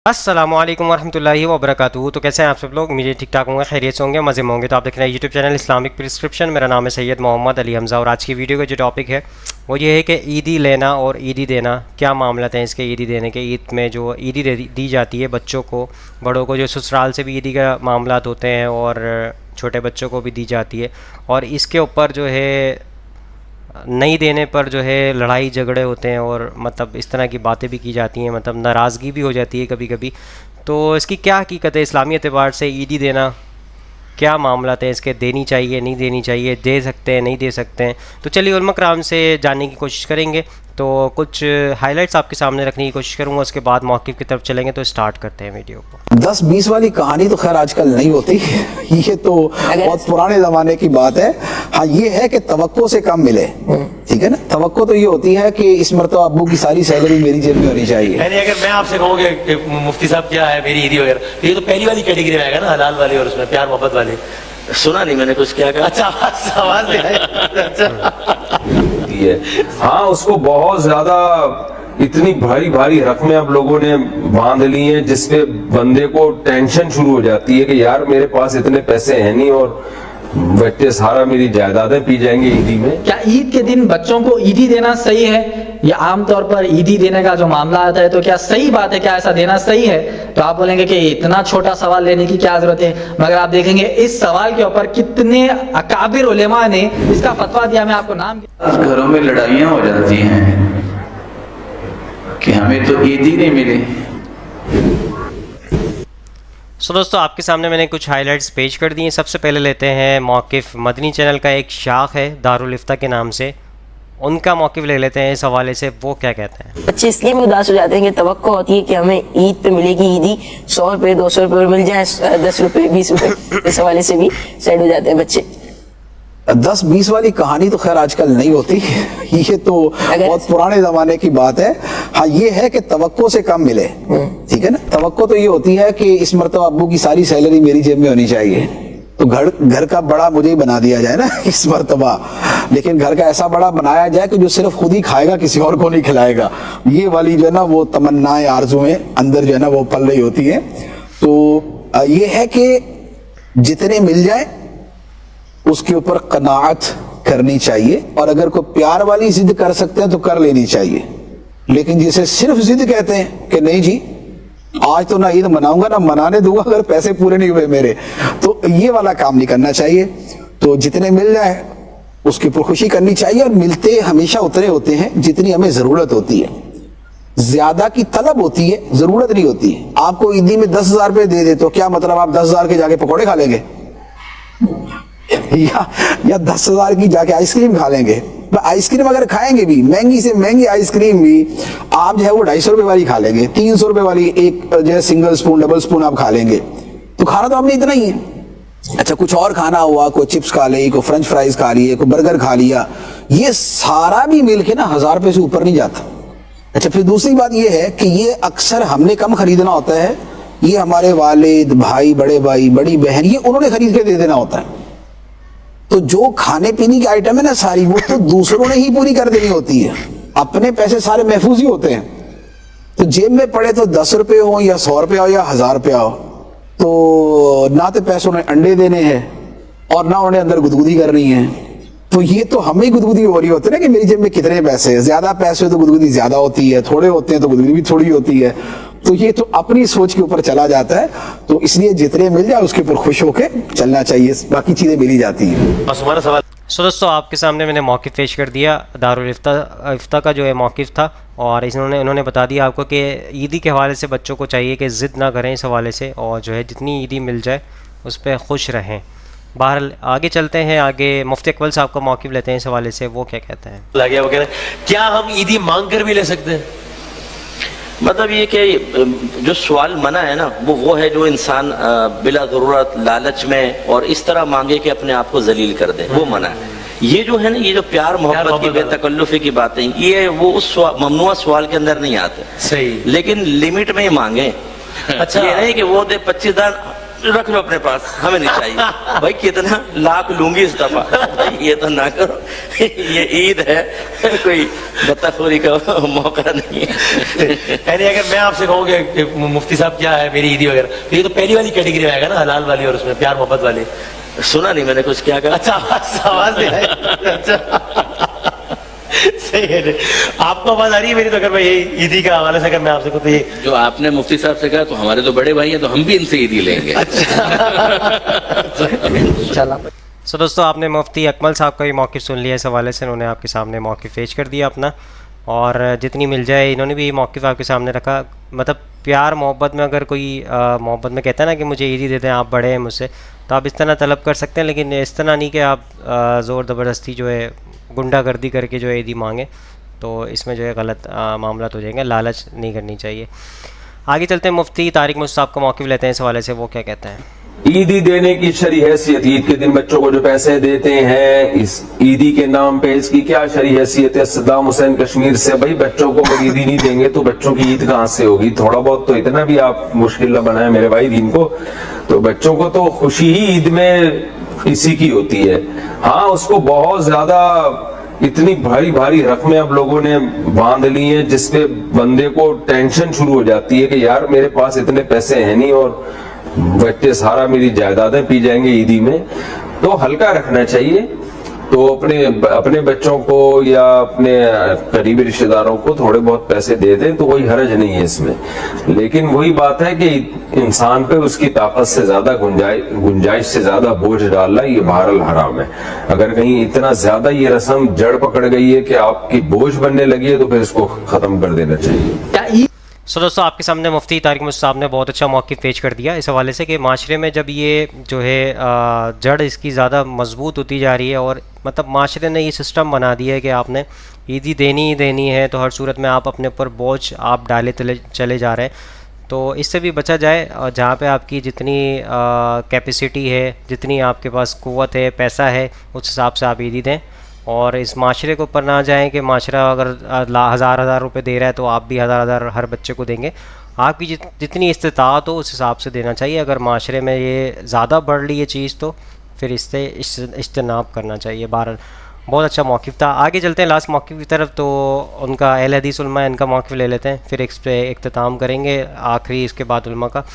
अस्सलामु अलैकुम वरहमतुल्लाहि वबरकातुहू। तो कैसे हैं आप सब लोग? मुझे ठीक ठाक होंगे, खैरियत से होंगे, मज़े में होंगे। तो आप देख रहे हैं यूट्यूब चैनल इस्लामिक प्रिस्क्रिप्शन। मेरा नाम है सैयद मोहम्मद अली हमज़ा और आज की वीडियो का जो टॉपिक है वो ये है कि ईदी लेना और ईदी देना क्या मामला हैं इसके। ईदी देने के, ईद में जो ईदी दी जाती है बच्चों को, बड़ों को जो ससुराल से भी ईदी का मामला होते हैं और छोटे बच्चों को भी दी जाती है, और इसके ऊपर जो है नहीं देने पर जो है लड़ाई झगड़े होते हैं और मतलब इस तरह की बातें भी की जाती हैं, मतलब नाराज़गी भी हो जाती है कभी कभी। तो इसकी क्या हकीकत है इस्लामी एतबार से? ईदी देना क्या मामला है इसके? देनी चाहिए, नहीं देनी चाहिए, दे सकते हैं, नहीं दे सकते हैं? तो चलिए उलमा कराम से जानने की कोशिश करेंगे। तो कुछ हाइलाइट्स आपके सामने रखने की कोशिश करूँगा, उसके बाद मौक़िफ़ की तरफ चलेंगे। तो स्टार्ट करते हैं वीडियो को। 10-20 वाली कहानी तो खैर आजकल नहीं होती ये तो बहुत पुराने ज़माने की बात है। हाँ, ये है कि तवक्को से कम मिले, ठीक है ना। तवक्को तो ये होती है कि इस मरतबा अब्बू की सारी सैलरी मेरी जेब में होनी चाहिए। यानी अगर मैं आपसे कहूँ कि मुफ्ती साहब क्या है मेरी ईदी वगैरह, तो ये तो पहली वाली कैटेगरी में आएगा ना, हलाल वाली और उसमें प्यार मोहब्बत वाली। सुना नहीं मैंने कुछ क्या कहा। अच्छा सवाल हाँ, उसको बहुत ज्यादा इतनी भारी भारी रकमें अब लोगों ने बांध ली हैं जिसपे बंदे को टेंशन शुरू हो जाती है कि यार मेरे पास इतने पैसे हैं नहीं और बच्चे सारा मेरी जायदादें पी जाएंगे ईदी में। क्या ईद के दिन बच्चों को ईदी देना सही है? या आमतौर पर ईदी देने का जो मामला आता है तो क्या सही बात है, क्या ऐसा देना सही है? तो आप बोलेंगे कि इतना छोटा सवाल लेने की क्या जरूरत है, मगर आप देखेंगे इस सवाल के ऊपर कितने अकाबिर उलेमा ने इसका फतवा दिया। मैं आपको नाम, घरों में लड़ाइयाँ हो जाती हैं कि हमें तो ईदी नहीं मिली। सो दोस्तों, आपके सामने मैंने कुछ हाइलाइट्स पेश कर दिए। सबसे पहले लेते हैं मौक़िफ़ मदनी चैनल का एक शाख है दारुल इफ्ता के नाम से, उनका मौक़िफ़ ले लेते हैं इस हवाले से। वो क्या कहते हैं? बच्चे इसलिए भी उदास हो जाते हैं कि तवक्को होती है कि हमें ईद पे मिलेगी ईदी, 100 रुपये 200 रुपये मिल जाए, 10 रुपये 20 रुपये, इस हवाले से भी साइड हो जाते हैं बच्चे। 10-20 वाली कहानी तो खैर आजकल नहीं होती ये तो बहुत पुराने जमाने की बात है। हाँ, ये है कि तवक्को से कम मिले, ठीक है ना। तवक्को तो ये होती है कि इस मरतबा अब्बू की सारी सैलरी मेरी जेब में होनी चाहिए, तो घर का बड़ा मुझे ही बना दिया जाए ना इस मरतबा। लेकिन घर का ऐसा बड़ा बनाया जाए कि जो सिर्फ खुद ही खाएगा, किसी और को नहीं खिलाएगा। ये वाली जो है ना वो तमन्नाएं, आरज़ुएं अंदर जो है ना वो पल रही होती है। तो ये है कि जितने मिल जाए उसके ऊपर कनाअत करनी चाहिए, और अगर कोई प्यार वाली जिद कर सकते हैं तो कर लेनी चाहिए। लेकिन जिसे सिर्फ जिद कहते हैं कि नहीं जी आज तो ना ईद मनाऊंगा ना मनाने दूंगा अगर पैसे पूरे नहीं हुए मेरे, तो ये वाला काम नहीं करना चाहिए। तो जितने मिल जाए उसके ऊपर खुशी करनी चाहिए, और मिलते हमेशा उतने होते हैं जितनी हमें जरूरत होती है। ज्यादा की तलब होती है, जरूरत नहीं होती है। आपको ईदी में 10,000 रुपए दे दे तो क्या मतलब आप 10,000 के जाके पकौड़े खा लेंगे या 10,000 की जाके आइसक्रीम खा लेंगे? आइसक्रीम अगर खाएंगे भी, महंगी से महंगी आइसक्रीम भी आप जो है वो 250 रुपए वाली खा लेंगे, 300 रुपए वाली एक जो है सिंगल स्पून डबल स्पून आप खा लेंगे। तो खाना तो हमने इतना ही है। अच्छा, कुछ और खाना हुआ, कोई चिप्स खा ली, कोई फ्रेंच फ्राइज खा लिए, कोई बर्गर खा लिया, ये सारा भी मिलके ना 1,000 रुपए से ऊपर नहीं जाता। अच्छा, फिर दूसरी बात ये है कि ये अक्सर हमने कम खरीदना होता है, ये हमारे वालिद, भाई, बड़े भाई, बड़ी बहन, ये उन्होंने खरीद के दे देना होता है। तो जो खाने पीने की आइटम है ना सारी, वो तो दूसरों ने ही पूरी कर देनी होती है, अपने पैसे सारे महफूज ही होते हैं। तो जेब में पड़े तो 10 रुपए हो या 100 रुपया हो या 1,000 रुपया हो, तो ना तो पैसों ने अंडे देने हैं और ना उन्हें अंदर गुदगुदी करनी है। तो ये तो हमें गुदगुदी हो रही होती है ना कि मेरी जेब में कितने पैसे हैं। ज्यादा पैसे तो गुदगुदी ज्यादा होती है, थोड़े होते हैं तो गुदगुदी भी थोड़ी होती है। तो ये तो अपनी सोच के ऊपर चला जाता है। तो इसलिए जितने मिल जाए उसके ऊपर खुश होके चलना चाहिए, बाकी चीजें मिली जाती हैं। बस हमारा सवाल। सो दोस्तों, आपके सामने मैंने मौक़िफ़ पेश कर दिया दारुल इफ्ता का जो है मौक़िफ़ था, और उन्होंने बता दिया आपको कि ईदी के हवाले से बच्चों को चाहिए कि ज़िद ना करें इस हवाले से, और जो है जितनी ईदी मिल जाए उस पर खुश रहें। बहरहाल आगे चलते हैं, आगे मुफ्ती अकबल साहब का मौक़िफ़ लेते हैं इस हवाले से। वो क्या कहते हैं? लगे वो कह रहे हैं क्या हम ईदी मांग कर भी ले सकते हैं? मतलब ये कि जो सवाल मना है ना वो है जो इंसान बिला ज़रूरत लालच में और इस तरह मांगे कि अपने आप को जलील कर दे, वो मना है। ये जो है ना, ये जो प्यार मोहब्बत की बेतकल्लुफ़ी की बातें, ये वो उस ममनुआ सवाल के अंदर नहीं आते। सही, लेकिन लिमिट में ही मांगे। अच्छा, ये नहीं कि वो दे 25,000 रख लो अपने पास, हमें नहीं चाहिए। भाई कितना लाख लूंगी इस दफा, भाई ये तो ना करो, ये ईद है, कोई बत्ताखोरी का मौका नहीं है। यानी अगर मैं आपसे कहूँ कि मुफ्ती साहब क्या है मेरी ईदी वगैरह, तो ये तो पहली वाली कैटेगरी में आएगा ना, हलाल वाली और उसमें प्यार मोहब्बत वाली। सुना नहीं मैंने कुछ क्या कहा। अच्छा आवाज नहीं आई। अच्छा सही है। आपको आवाज आ रही है मेरी? तो अगर मैं यही ईदी का हवाले से अगर मैं आपसे कहूँ तो ये जो आपने मुफ्ती साहब से कहा, तो हमारे तो बड़े भाई हैं, तो हम भी इनसे ईदी लेंगे। चला सो दोस्तों, आपने मुफ्ती अकमल साहब का भी मौक़िफ़ सुन लिया इस हवाले से। उन्होंने आपके सामने मौक़िफ़ पेश कर दिया अपना, और जितनी मिल जाए इन्होंने भी मौक़िफ़ आपके सामने रखा। मतलब प्यार मोहब्बत में अगर कोई मोहब्बत में कहता है ना कि मुझे ईदी दे दें, आप बड़े हैं मुझसे, तो आप इस तरह तलब कर सकते हैं, लेकिन इस तरह नहीं कि आप ज़ोर ज़बरदस्ती जो है गुंडागर्दी करके जो है ईदी मांगे, तो इसमें जो है गलत मामला हो जाएंगे। लालच नहीं करनी चाहिए। आगे चलते हैं, मुफ्ती तारिक मुर्शद साहब का मौक़िफ़ लेते हैं इस हवाले से, वो क्या कहते हैं। ईदी देने की शरई हैसियत, ईद के दिन बच्चों को जो पैसे देते हैं इस ईदी के नाम पे, इसकी क्या शरई हैसियत है। सद्दाम हुसैन कश्मीर से, भाई बच्चों को अगर ईदी नहीं देंगे तो बच्चों की ईद कहाँ से होगी। थोड़ा बहुत तो इतना भी आप मुश्किल न बनाए मेरे भाई दीन को। तो बच्चों को तो खुशी ही ईद में इसी की होती है। हाँ, उसको बहुत ज्यादा इतनी भारी भारी रकमें अब लोगों ने बांध ली हैं, जिसपे बंदे को टेंशन शुरू हो जाती है कि यार मेरे पास इतने पैसे हैं नहीं और बच्चे सारा मेरी जायदादें पी जाएंगे ईदी में। तो हल्का रखना चाहिए। तो अपने बच्चों को या अपने करीबी रिश्तेदारों को थोड़े बहुत पैसे दे दें तो कोई हर्ज नहीं है इसमें। लेकिन वही बात है कि इंसान पे उसकी ताकत से ज्यादा गुंजाइश से ज्यादा बोझ डालना ये बहरहाल हराम है। अगर कहीं इतना ज्यादा ये रस्म जड़ पकड़ गई है कि आपकी बोझ बनने लगी है, तो फिर इसको खत्म कर देना चाहिए। क्या सो दोस्तों, आपके सामने मुफ्ती तारिक मुर्शद साहब ने बहुत अच्छा मौक़िफ़ पेश कर दिया इस हवाले से कि माशरे में जब ये जो है जड़ इसकी ज़्यादा मजबूत होती जा रही है, और मतलब माशरे ने ये सिस्टम बना दिया है कि आपने ईदी देनी ही देनी है, तो हर सूरत में आप अपने ऊपर बोझ आप डाले चले जा रहे हैं। तो इससे भी बचा जाए, और जहाँ पे आपकी जितनी कैपेसिटी है, जितनी आपके पास क़ुव्वत है, पैसा है, उस हिसाब से आप ईदी दें। और इस माशरे के ऊपर ना जाएं कि माशरा अगर हज़ार रुपए दे रहा है तो आप भी हज़ार हर बच्चे को देंगे। आपकी जितनी इस्तिताअत हो उस हिसाब से देना चाहिए। अगर माशरे में ये ज़्यादा बढ़ रही है चीज़, तो फिर इससे इज्तनाब करना चाहिए। बहरहाल बहुत अच्छा मौक़िफ़ था। आगे चलते हैं लास्ट मौक़िफ़ की तरफ। तो उनका अहले हदीस उलमा, इनका मौक़िफ़ ले लेते हैं, फिर इस पे इख्तिताम करेंगे आखिरी इसके बाद उलमा का।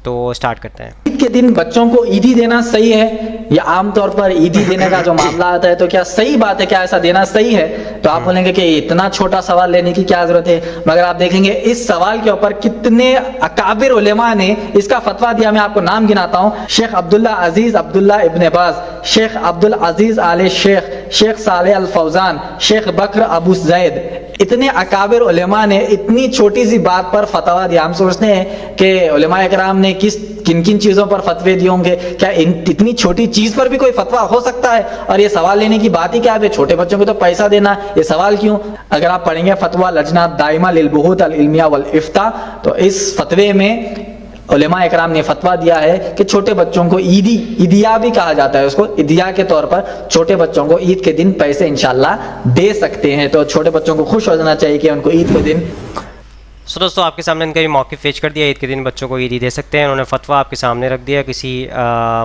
तो स्टार्ट करते हैं। ईद के दिन बच्चों को ईदी देना सही है, या आमतौर पर ईदी देने का जो मामला आता है तो क्या सही बात है, क्या ऐसा देना सही है? तो आप बोलेंगे कि इतना छोटा सवाल लेने की क्या जरूरत है, मगर आप देखेंगे इस सवाल के ऊपर कितने अकाबिर उलेमा ने इसका फतवा दिया। मैं आपको नाम गिनाता हूँ। शेख अब्दुल्ला अजीज अब्दुल्ला इब्न बाज, शेख अब्दुल अजीज आले शेख, शेख साले अल फौजान, शेख बकर अबू जैद, इतने अकाबिर उलेमा ने इतनी छोटी सी बात पर फतवा दिया। हम सोचते हैं कि उलेमा इकराम ने किन किन चीज़ों पर फतवे दिए होंगे, क्या इतनी छोटी चीज़ पर भी कोई फतवा हो सकता है? और ये सवाल लेने की बात ही क्या है? छोटे बच्चों को तो पैसा देना, ये सवाल क्यों? अगर आप पढ़ेंगे फतवा लजना दाइमा लिल बुहूत अल इल्मिया वल इफ्ता, तो इस फतवे में उलेमा इकराम ने फतवा दिया है कि छोटे बच्चों को ईदिया भी कहा जाता है, उसको ईदिया के तौर पर छोटे बच्चों को ईद के दिन पैसे इंशाल्लाह दे सकते हैं। तो छोटे बच्चों को खुश हो जाना चाहिए कि उनको ईद के दिन। सो दोस्तों, आपके सामने इनका भी मौक़िफ़ पेश कर दिया। ईद के दिन बच्चों को ईदी दे सकते हैं। उन्होंने फतवा आपके सामने रख दिया, किसी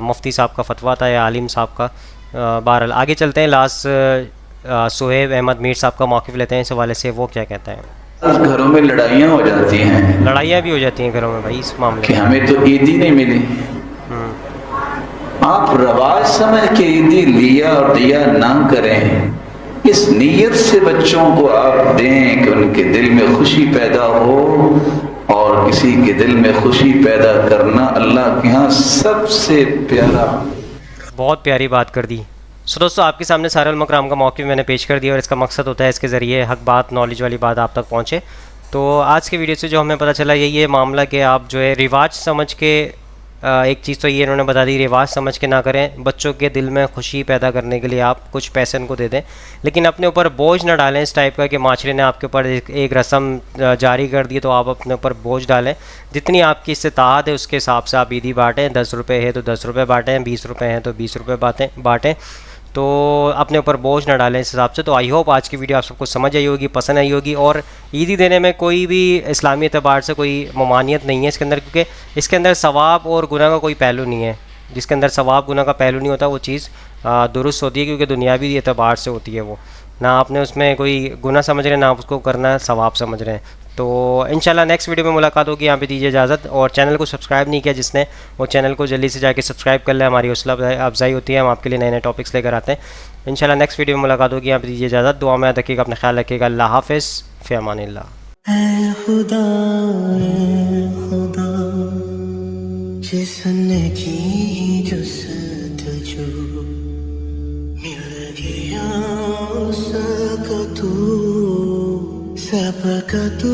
मुफ्ती साहब का फतवा था या आलिम साहब का। बहरहाल आगे चलते हैं, लास्ट सुहेब अहमद मीर साहब का मौक़िफ़ लेते हैं इस हवाले से, वो क्या कहते हैं। घरों में लड़ाइयाँ हो जाती हैं, लड़ाइयाँ भी हो जाती हैं घरों में भाई इस मामले कि में। हमें तो ईदी नहीं मिली। आप रवाज समझ के ईदी लिया और दिया ना करें, इस नीयत से बच्चों को आप दें कि उनके दिल में खुशी पैदा हो। और किसी के दिल में खुशी पैदा करना अल्लाह के यहाँ सबसे प्यारा। बहुत प्यारी बात कर दी। सो दोस्तों, आपके सामने सारे उलमा कराम का मौक़िफ़ मैंने पेश कर दिया, और इसका मकसद होता है इसके ज़रिए हक बात, नॉलेज वाली बात आप तक पहुँचे। तो आज के वीडियो से जो हमें पता चला यही है मामला कि आप जो है रिवाज समझ के, एक चीज़ तो ये इन्होंने बता दी, रिवाज समझ के ना करें। बच्चों के दिल में खुशी पैदा करने के लिए आप कुछ पैसे उनको दे दें, लेकिन अपने ऊपर बोझ ना डालें इस टाइप का कि माशरे ने आपके ऊपर एक रस्म जारी कर दी तो आप अपने ऊपर बोझ डालें। जितनी आपकी इस्तिताअत है उसके हिसाब से आप ईदी बाँटें। 10 रुपये है तो 10 रुपये बाँटें, 20 रुपये हैं तो 20 रुपये बाँटें। تو اپنے اوپر بوجھ نہ ڈالیں اس حساب سے. تو آئی ہوپ آج کی ویڈیو آپ سب کو سمجھ آئی ہوگی, پسند آئی ہوگی. اور عیدی دینے میں کوئی بھی اسلامی اعتبار سے کوئی ممانعت نہیں ہے اس کے اندر, کیونکہ اس کے اندر ثواب اور گناہ کا کوئی پہلو نہیں ہے. جس کے اندر ثواب گناہ کا پہلو نہیں ہوتا وہ چیز درست ہوتی ہے, کیونکہ دنیاوی اعتبار سے ہوتی ہے وہ. نہ آپ نے اس میں کوئی گناہ سمجھ رہے ہیں, نہ آپ اس کو کرنا ثواب سمجھ رہے ہیں. تو انشاءاللہ نیکسٹ ویڈیو میں ملاقات ہوگی. یہاں پہ دیجیے اجازت, اور چینل کو سبسکرائب نہیں کیا جس نے, وہ چینل کو جلدی سے جا کے سبسکرائب کر لیں. ہماری حوصلہ افزائی ہوتی ہے, ہم آپ کے لیے نئے نئے ٹاپکس لے کر آتے ہیں. انشاءاللہ نیکسٹ ویڈیو میں ملاقات ہوگی. یہاں پہ دیجیے اجازت, دعا میں یاد رکھیے گا, اپنا خیال رکھیے گا. اللہ حافظ, فی امان اللہ. اے خدا جس نے کی جستجو مل گیا اس کا تو سب کا تو